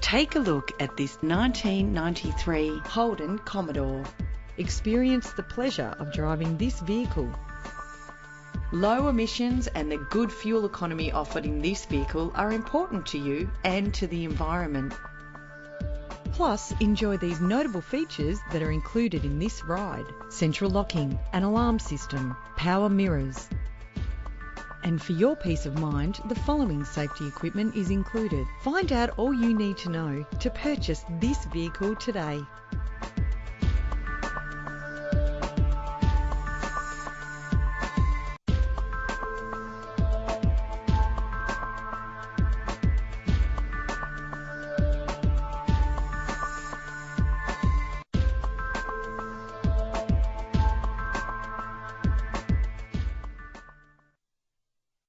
Take a look at this 1993 Holden Commodore. Experience the pleasure of driving this vehicle. Low emissions and the good fuel economy offered in this vehicle are important to you and to the environment. Plus, enjoy these notable features that are included in this ride: central locking, an alarm system, power mirrors. And for your peace of mind, the following safety equipment is included. Find out all you need to know to purchase this vehicle today.